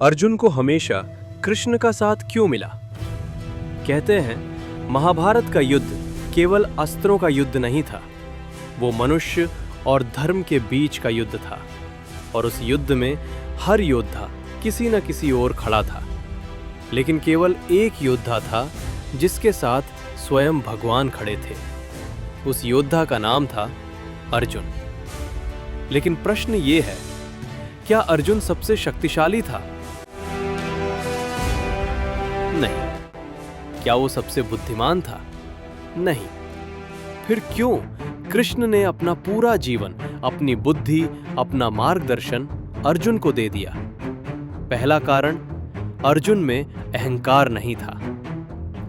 अर्जुन को हमेशा कृष्ण का साथ क्यों मिला? कहते हैं महाभारत का युद्ध केवल अस्त्रों का युद्ध नहीं था, वो मनुष्य और धर्म के बीच का युद्ध था। और उस युद्ध में हर योद्धा किसी न किसी ओर खड़ा था, लेकिन केवल एक योद्धा था जिसके साथ स्वयं भगवान खड़े थे। उस योद्धा का नाम था अर्जुन। लेकिन प्रश्न ये है, क्या अर्जुन सबसे शक्तिशाली था? नहीं। क्या वो सबसे बुद्धिमान था? नहीं। फिर क्यों कृष्ण ने अपना पूरा जीवन, अपनी बुद्धि, अपना मार्गदर्शन अर्जुन को दे दिया? पहला कारण, अर्जुन में अहंकार नहीं था।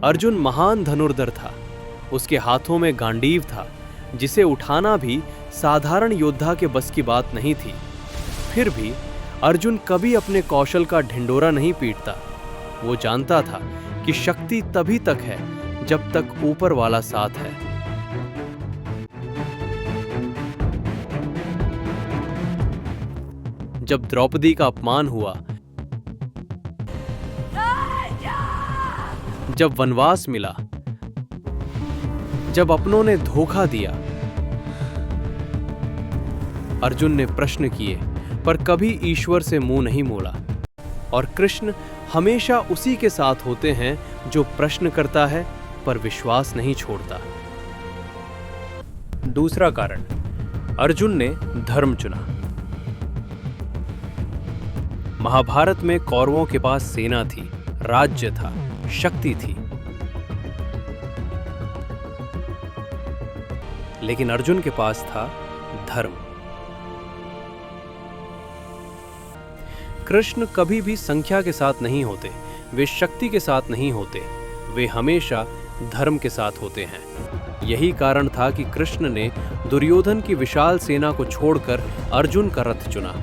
अर्जुन महान धनुर्धर था। उसके हाथों में गांडीव था, जिसे उठाना भी साधारण योद्धा के बस की बात नहीं थी। फिर भी अर्जुन कभी अपने कौशल का ढिंडोरा नहीं पीटता। वो जानता था कि शक्ति तभी तक है जब तक ऊपर वाला साथ है। जब द्रौपदी का अपमान हुआ, जब वनवास मिला, जब अपनों ने धोखा दिया, अर्जुन ने प्रश्न किए पर कभी ईश्वर से मुंह नहीं मोड़ा। और कृष्ण हमेशा उसी के साथ होते हैं जो प्रश्न करता है पर विश्वास नहीं छोड़ता। दूसरा कारण, अर्जुन ने धर्म चुना। महाभारत में कौरवों के पास सेना थी, राज्य था, शक्ति थी, लेकिन अर्जुन के पास था धर्म। कृष्ण कभी भी संख्या के साथ नहीं होते, वे शक्ति के साथ नहीं होते, वे हमेशा धर्म के साथ होते हैं। यही कारण था कि कृष्ण ने दुर्योधन की विशाल सेना को छोड़कर अर्जुन का रथ चुना,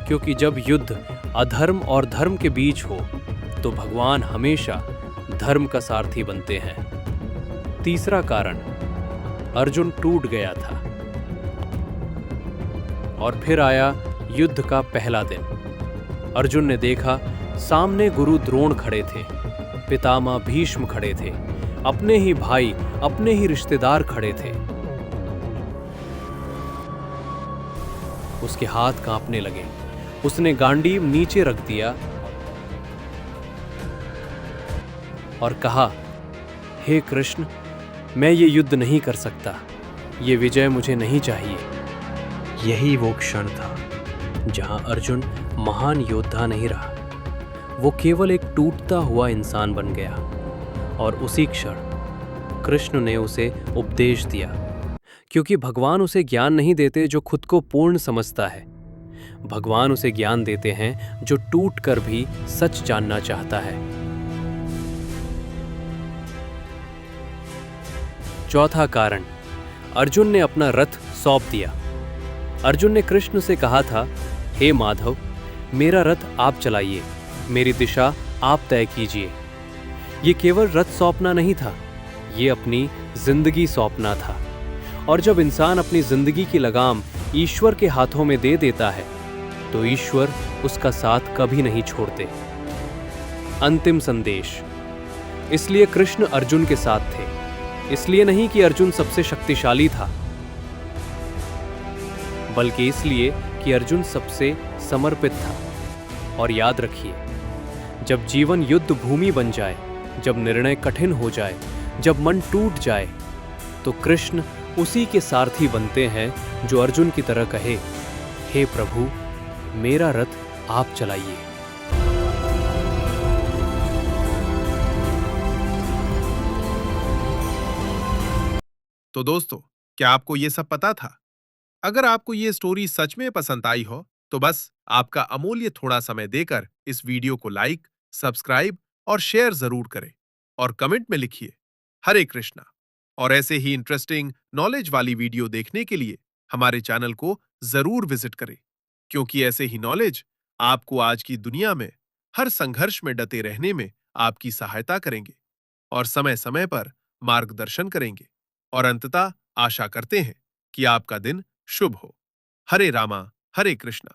क्योंकि जब युद्ध अधर्म और धर्म के बीच हो तो भगवान हमेशा धर्म का सारथी बनते हैं। तीसरा कारण, अर्जुन टूट गया था। और फिर आया युद्ध का पहला दिन। अर्जुन ने देखा सामने गुरु द्रोण खड़े थे, पितामह भीष्म खड़े थे, अपने ही भाई, अपने ही रिश्तेदार खड़े थे। उसके हाथ कांपने लगे। उसने गांडीव नीचे रख दिया और कहा, हे कृष्ण, मैं ये युद्ध नहीं कर सकता, ये विजय मुझे नहीं चाहिए। यही वो क्षण था जहां अर्जुन महान योद्धा नहीं रहा, वो केवल एक टूटता हुआ इंसान बन गया। और उसी क्षण कृष्ण ने उसे उपदेश दिया, क्योंकि भगवान उसे ज्ञान नहीं देते जो खुद को पूर्ण समझता है। भगवान उसे ज्ञान देते हैं जो टूट कर भी सच जानना चाहता है। चौथा कारण, अर्जुन ने अपना रथ सौंप दिया। अर्जुन ने कृष्ण से कहा था, हे माधव, मेरा रथ आप चलाइए, मेरी दिशा आप तय कीजिए। ये केवल रथ सौंपना नहीं था, ये अपनी जिंदगी सौंपना था। और जब इंसान अपनी जिंदगी की लगाम ईश्वर के हाथों में दे देता है तो ईश्वर उसका साथ कभी नहीं छोड़ते। अंतिम संदेश, इसलिए कृष्ण अर्जुन के साथ थे, इसलिए नहीं कि अर्जुन सबसे शक्तिशाली था, बल्कि इसलिए कि अर्जुन सबसे समर्पित था। और याद रखिए, जब जीवन युद्ध भूमि बन जाए, जब निर्णय कठिन हो जाए, जब मन टूट जाए, तो कृष्ण उसी के सारथी बनते हैं जो अर्जुन की तरह कहे, हे प्रभु, मेरा रथ आप चलाइए। तो दोस्तों, क्या आपको ये सब पता था? अगर आपको ये स्टोरी सच में पसंद आई हो, तो बस आपका अमूल्य थोड़ा समय देकर इस वीडियो को लाइक, सब्सक्राइब और शेयर जरूर करें। और कमेंट में लिखिए, हरे कृष्णा। और ऐसे ही इंटरेस्टिंग, नॉलेज वाली वीडियो देखने के लिए हमारे चैनल को जरूर विजिट करें, क्योंकि ऐसे ही नॉलेज आपको आज की दुनिया में हर संघर्ष में डटे रहने में आपकी सहायता करेंगे और समय समय पर मार्गदर्शन करेंगे। और अंततः आशा करते हैं कि आपका दिन शुभ हो। हरे रामा, हरे कृष्णा।